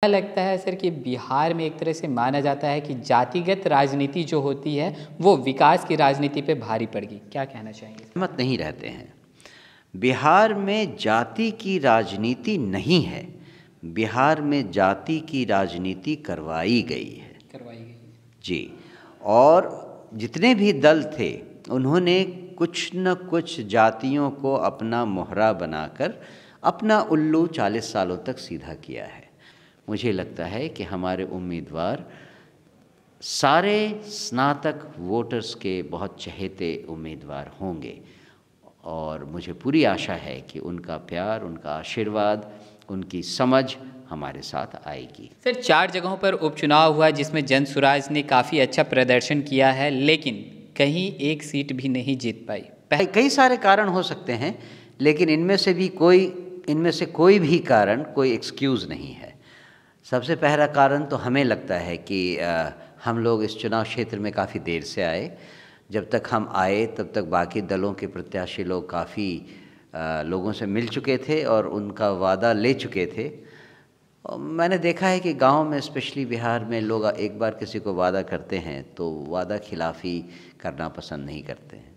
क्या लगता है सर कि बिहार में एक तरह से माना जाता है कि जातिगत राजनीति जो होती है वो विकास की राजनीति पे भारी पड़ गई, क्या कहना चाहेंगे? सहमत नहीं रहते हैं। बिहार में जाति की राजनीति नहीं है, बिहार में जाति की राजनीति करवाई गई है। जी। और जितने भी दल थे उन्होंने कुछ न कुछ जातियों को अपना मोहरा बनाकर अपना उल्लू 40 सालों तक सीधा किया है। मुझे लगता है कि हमारे उम्मीदवार सारे स्नातक वोटर्स के बहुत चहेते उम्मीदवार होंगे और मुझे पूरी आशा है कि उनका प्यार, उनका आशीर्वाद, उनकी समझ हमारे साथ आएगी। सर 4 जगहों पर उपचुनाव हुआ जिसमें जनसुराज ने काफ़ी अच्छा प्रदर्शन किया है, लेकिन कहीं एक सीट भी नहीं जीत पाई। कई सारे कारण हो सकते हैं, लेकिन इनमें से कोई भी कारण कोई एक्सक्यूज़ नहीं है। सबसे पहला कारण तो हमें लगता है कि हम लोग इस चुनाव क्षेत्र में काफ़ी देर से आए। जब तक हम आए तब तक बाकी दलों के प्रत्याशी लोग काफ़ी लोगों से मिल चुके थे और उनका वादा ले चुके थे। और मैंने देखा है कि गांव में, स्पेशली बिहार में, लोग एक बार किसी को वादा करते हैं तो वादा खिलाफ़ी करना पसंद नहीं करते हैं।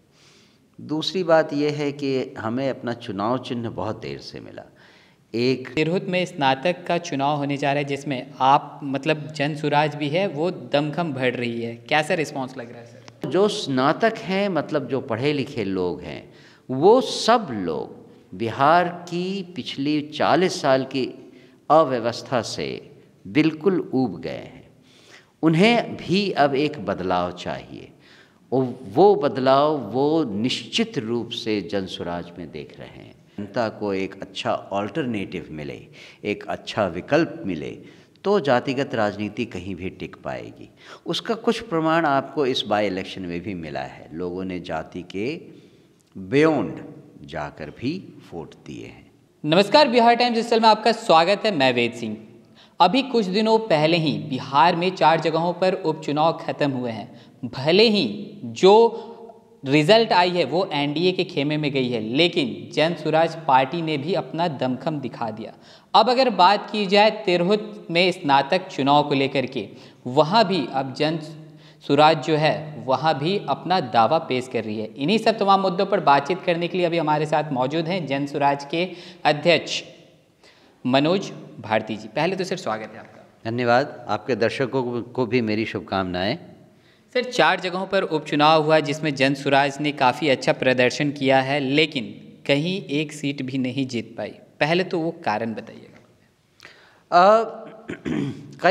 दूसरी बात यह है कि हमें अपना चुनाव चिन्ह बहुत देर से मिला। एक तिरहुत में स्नातक का चुनाव होने जा रहा है जिसमें आप जनसुराज भी है, वो दमखम भर रही है, कैसा रिस्पांस लग रहा है सर? जो स्नातक हैं, जो पढ़े लिखे लोग हैं, वो सब लोग बिहार की पिछली 40 साल की अव्यवस्था से बिल्कुल ऊब गए हैं। उन्हें भी अब एक बदलाव चाहिए और वो बदलाव वो निश्चित रूप से जनसुराज में देख रहे हैं। जनता को एक अच्छा ऑल्टरनेटिव मिले, एक अच्छा विकल्प मिले तो जातिगत राजनीति कहीं भी टिक पाएगी। उसका कुछ प्रमाण आपको इस बाई इलेक्शन में भी मिला है। लोगों ने जाति के बियॉन्ड जाकर भी वोट दिए हैं। नमस्कार, बिहार टाइम्स डिजिटल में आपका स्वागत है। मैं वेद सिंह। अभी कुछ दिनों पहले ही बिहार में 4 जगहों पर उपचुनाव खत्म हुए हैं। भले ही जो रिजल्ट आई है वो एनडीए के खेमे में गई है, लेकिन जनसुराज पार्टी ने भी अपना दमखम दिखा दिया। अब अगर बात की जाए तिरहुत में स्नातक चुनाव को लेकर के, वहाँ भी अब जनसुराज जो है वहाँ भी अपना दावा पेश कर रही है। इन्हीं सब तमाम मुद्दों पर बातचीत करने के लिए अभी हमारे साथ मौजूद हैं जनसुराज के अध्यक्ष मनोज भारती जी। पहले तो सर स्वागत है आपका। धन्यवाद। आपके दर्शकों को भी मेरी शुभकामनाएं। सर 4 जगहों पर उपचुनाव हुआ जिसमें जनसुराज ने काफ़ी अच्छा प्रदर्शन किया है, लेकिन कहीं एक सीट भी नहीं जीत पाई। पहले तो वो कारण बताइएगा।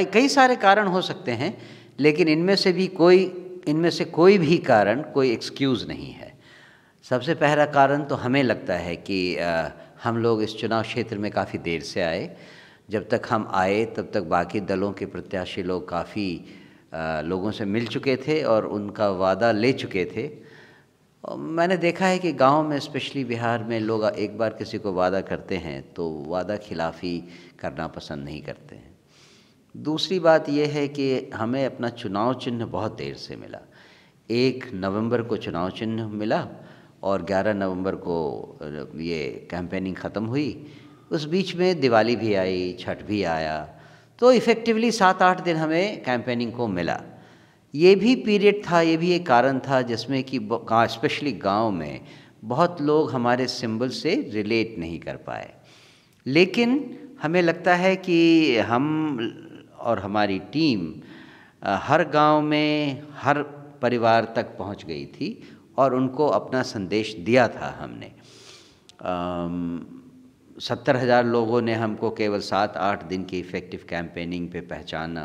कई सारे कारण हो सकते हैं, लेकिन इनमें से कोई भी कारण कोई एक्सक्यूज़ नहीं है। सबसे पहला कारण तो हमें लगता है कि हम लोग इस चुनाव क्षेत्र में काफ़ी देर से आए। जब तक हम आए तब तक बाकी दलों के प्रत्याशी लोग काफ़ी लोगों से मिल चुके थे और उनका वादा ले चुके थे। और मैंने देखा है कि गांव में, स्पेशली बिहार में, लोग एक बार किसी को वादा करते हैं तो वादा खिलाफ़ी करना पसंद नहीं करते हैं। दूसरी बात यह है कि हमें अपना चुनाव चिन्ह बहुत देर से मिला। 1 नवंबर को चुनाव चिन्ह मिला और 11 नवंबर को ये कैंपेनिंग ख़त्म हुई। उस बीच में दिवाली भी आई, छठ भी आया, तो इफ़ेक्टिवली 7-8 दिन हमें कैंपेनिंग को मिला। ये भी पीरियड था, ये भी एक कारण था जिसमें कि स्पेशली गांव में बहुत लोग हमारे सिंबल से रिलेट नहीं कर पाए। लेकिन हमें लगता है कि हम और हमारी टीम हर गांव में, हर परिवार तक पहुंच गई थी और उनको अपना संदेश दिया था हमने। 70,000 लोगों ने हमको केवल 7-8 दिन की इफ़ेक्टिव कैंपेनिंग पे पहचाना,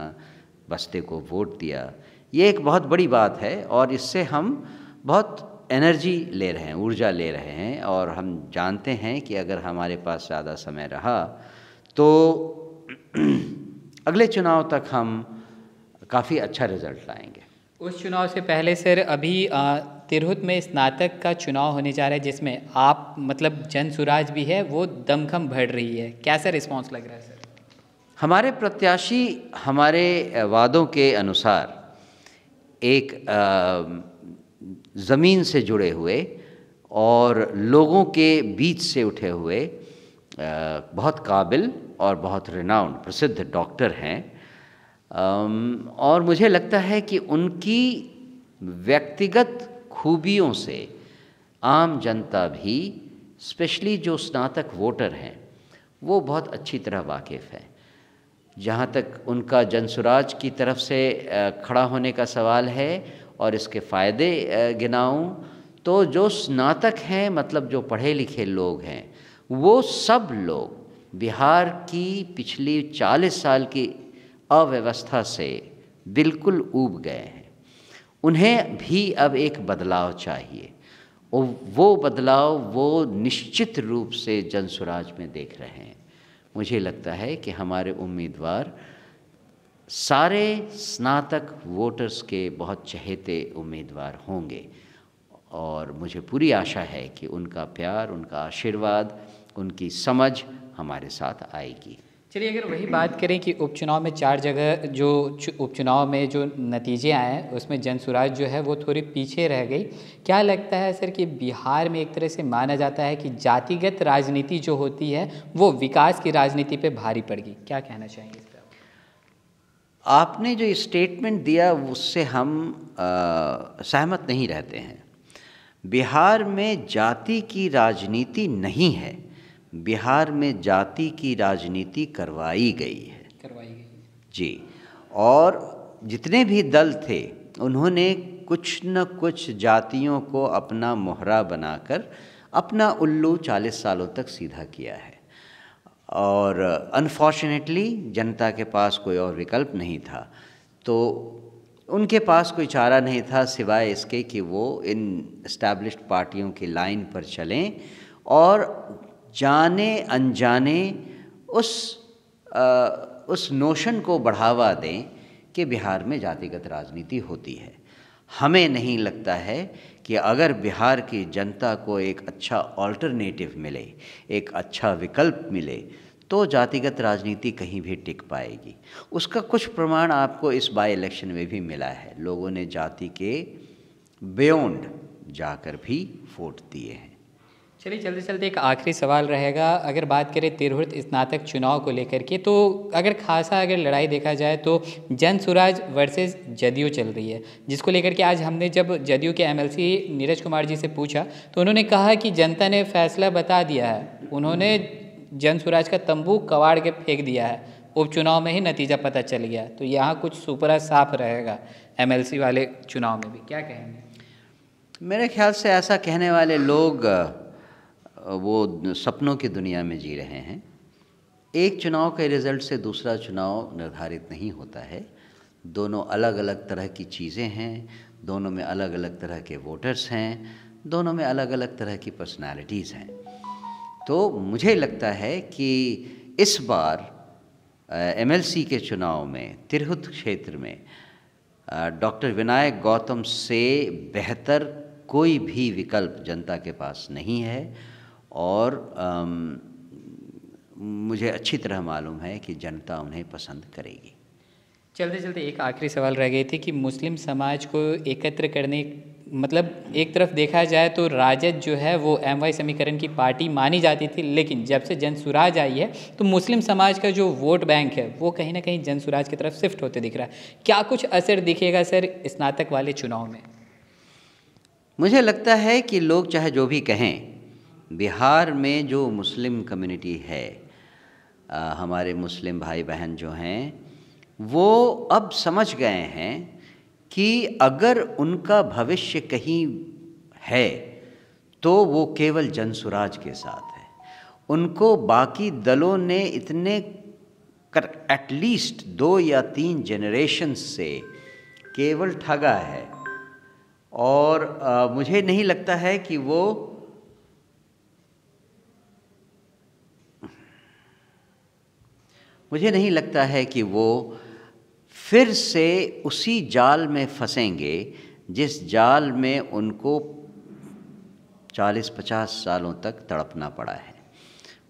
बस्ते को वोट दिया। ये एक बहुत बड़ी बात है और इससे हम बहुत एनर्जी ले रहे हैं, ऊर्जा ले रहे हैं और हम जानते हैं कि अगर हमारे पास ज़्यादा समय रहा तो अगले चुनाव तक हम काफ़ी अच्छा रिज़ल्ट लाएंगे। उस चुनाव से पहले सर अभी तिरहुत में स्नातक का चुनाव होने जा रहा है जिसमें आप जनसुराज भी है, वो दमखम भर रही है, कैसा रिस्पांस लग रहा है सर? हमारे प्रत्याशी हमारे वादों के अनुसार एक ज़मीन से जुड़े हुए और लोगों के बीच से उठे हुए बहुत काबिल और बहुत रिनाउंड प्रसिद्ध डॉक्टर हैं, और मुझे लगता है कि उनकी व्यक्तिगत खूबियों से आम जनता भी, स्पेशली जो स्नातक वोटर हैं, वो बहुत अच्छी तरह वाकिफ़ है। जहाँ तक उनका जनसुराज की तरफ से खड़ा होने का सवाल है और इसके फ़ायदे गिनाऊं, तो जो स्नातक हैं, मतलब जो पढ़े लिखे लोग हैं, वो सब लोग बिहार की पिछली 40 साल की अव्यवस्था से बिल्कुल ऊब गए हैं। उन्हें भी अब एक बदलाव चाहिए, और वो बदलाव वो निश्चित रूप से जनसुराज में देख रहे हैं। मुझे लगता है कि हमारे उम्मीदवार सारे स्नातक वोटर्स के बहुत चहेते उम्मीदवार होंगे, और मुझे पूरी आशा है कि उनका प्यार, उनका आशीर्वाद, उनकी समझ हमारे साथ आएगी। चलिए, अगर वही बात करें कि उपचुनाव में 4 जगह जो उपचुनाव में जो नतीजे आए हैं उसमें जनसुराज जो है वो थोड़ी पीछे रह गई, क्या लगता है सर कि बिहार में एक तरह से माना जाता है कि जातिगत राजनीति जो होती है वो विकास की राजनीति पे भारी पड़ गई, क्या कहना चाहेंगे इस पर? आपने जो स्टेटमेंट दिया उससे हम सहमत नहीं रहते हैं। बिहार में जाति की राजनीति नहीं है, बिहार में जाति की राजनीति करवाई गई है जी। और जितने भी दल थे उन्होंने कुछ न कुछ जातियों को अपना मोहरा बनाकर अपना उल्लू 40 सालों तक सीधा किया है, और अनफॉर्चुनेटली जनता के पास कोई और विकल्प नहीं था, तो उनके पास कोई चारा नहीं था सिवाय इसके कि वो इन एस्टैब्लिश्ड पार्टियों की लाइन पर चलें और जाने अनजाने उस नोशन को बढ़ावा दें कि बिहार में जातिगत राजनीति होती है। हमें नहीं लगता है कि अगर बिहार की जनता को एक अच्छा ऑल्टरनेटिव मिले, एक अच्छा विकल्प मिले, तो जातिगत राजनीति कहीं भी टिक पाएगी। उसका कुछ प्रमाण आपको इस बाई इलेक्शन में भी मिला है। लोगों ने जाति के बियॉन्ड जाकर भी वोट दिए हैं। चलिए, चलते चलते एक आखिरी सवाल रहेगा। अगर बात करें तिरहुत स्नातक चुनाव को लेकर के, तो अगर लड़ाई देखा जाए तो जनसुराज वर्सेस जदयू चल रही है, जिसको लेकर के आज हमने जब जदयू के एमएलसी नीरज कुमार जी से पूछा तो उन्होंने कहा कि जनता ने फैसला बता दिया है, उन्होंने जनसुराज का तंबू कबाड़ के फेंक दिया है, उपचुनाव में ही नतीजा पता चल गया। तो यहाँ कुछ सुपरा साफ रहेगा एमएलसी वाले चुनाव में भी, क्या कहेंगे? मेरे ख्याल से ऐसा कहने वाले लोग वो सपनों की दुनिया में जी रहे हैं। एक चुनाव के रिज़ल्ट से दूसरा चुनाव निर्धारित नहीं होता है। दोनों अलग अलग तरह की चीज़ें हैं, दोनों में अलग अलग तरह के वोटर्स हैं, दोनों में अलग अलग तरह की पर्सनालिटीज़ हैं। तो मुझे लगता है कि इस बार एमएलसी के चुनाव में तिरहुत क्षेत्र में डॉक्टर विनायक गौतम से बेहतर कोई भी विकल्प जनता के पास नहीं है, और मुझे अच्छी तरह मालूम है कि जनता उन्हें पसंद करेगी। चलते चलते एक आखिरी सवाल रह गई थी कि मुस्लिम समाज को एकत्र करने, मतलब एक तरफ देखा जाए तो राजद जो है वो एमवाई समीकरण की पार्टी मानी जाती थी, लेकिन जब से जनसुराज आई है तो मुस्लिम समाज का जो वोट बैंक है वो कहीं ना कहीं जनसुराज की तरफ शिफ्ट होते दिख रहा है। क्या कुछ असर दिखेगा सर स्नातक वाले चुनाव में? मुझे लगता है कि लोग चाहे जो भी कहें, बिहार में जो मुस्लिम कम्युनिटी है, हमारे मुस्लिम भाई बहन जो हैं, वो अब समझ गए हैं कि अगर उनका भविष्य कहीं है तो वो केवल जनसुराज के साथ है। उनको बाकी दलों ने इतने एटलीस्ट 2 या 3 जनरेशन्स से केवल ठगा है, और मुझे नहीं लगता है कि वो फिर से उसी जाल में फंसेंगे जिस जाल में उनको 40-50 सालों तक तड़पना पड़ा है।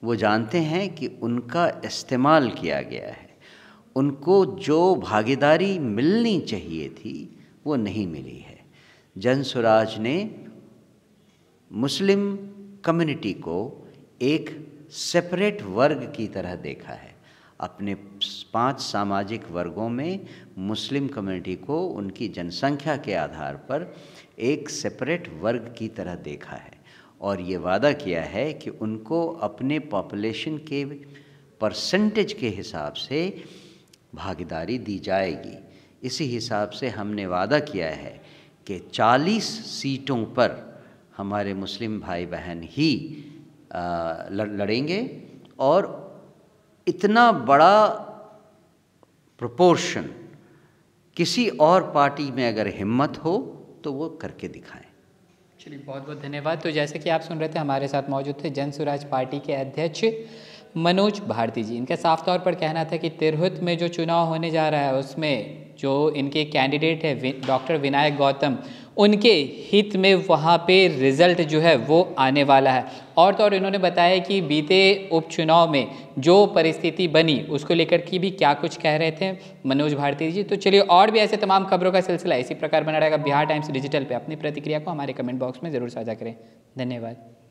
वो जानते हैं कि उनका इस्तेमाल किया गया है, उनको जो भागीदारी मिलनी चाहिए थी वो नहीं मिली है। जनसुराज ने मुस्लिम कम्युनिटी को एक सेपरेट वर्ग की तरह देखा है, अपने 5 सामाजिक वर्गों में मुस्लिम कम्युनिटी को उनकी जनसंख्या के आधार पर एक सेपरेट वर्ग की तरह देखा है और ये वादा किया है कि उनको अपने पॉपुलेशन के परसेंटेज के हिसाब से भागीदारी दी जाएगी। इसी हिसाब से हमने वादा किया है कि 40 सीटों पर हमारे मुस्लिम भाई बहन ही लड़ेंगे और इतना बड़ा प्रोपोर्शन किसी और पार्टी में अगर हिम्मत हो तो वो करके दिखाएं। चलिए, बहुत बहुत धन्यवाद। तो जैसे कि आप सुन रहे थे, हमारे साथ मौजूद थे जन स्वराज पार्टी के अध्यक्ष मनोज भारती जी। इनका साफ तौर पर कहना था कि तिरहुत में जो चुनाव होने जा रहा है उसमें जो इनके कैंडिडेट है डॉक्टर विनायक गौतम, उनके हित में वहाँ पे रिज़ल्ट जो है वो आने वाला है। और तो और इन्होंने बताया कि बीते उपचुनाव में जो परिस्थिति बनी उसको लेकर की भी क्या कुछ कह रहे थे मनोज भारती जी। तो चलिए, और भी ऐसे तमाम खबरों का सिलसिला इसी प्रकार बना रहेगा बिहार टाइम्स डिजिटल पे। अपनी प्रतिक्रिया को हमारे कमेंट बॉक्स में ज़रूर साझा करें। धन्यवाद।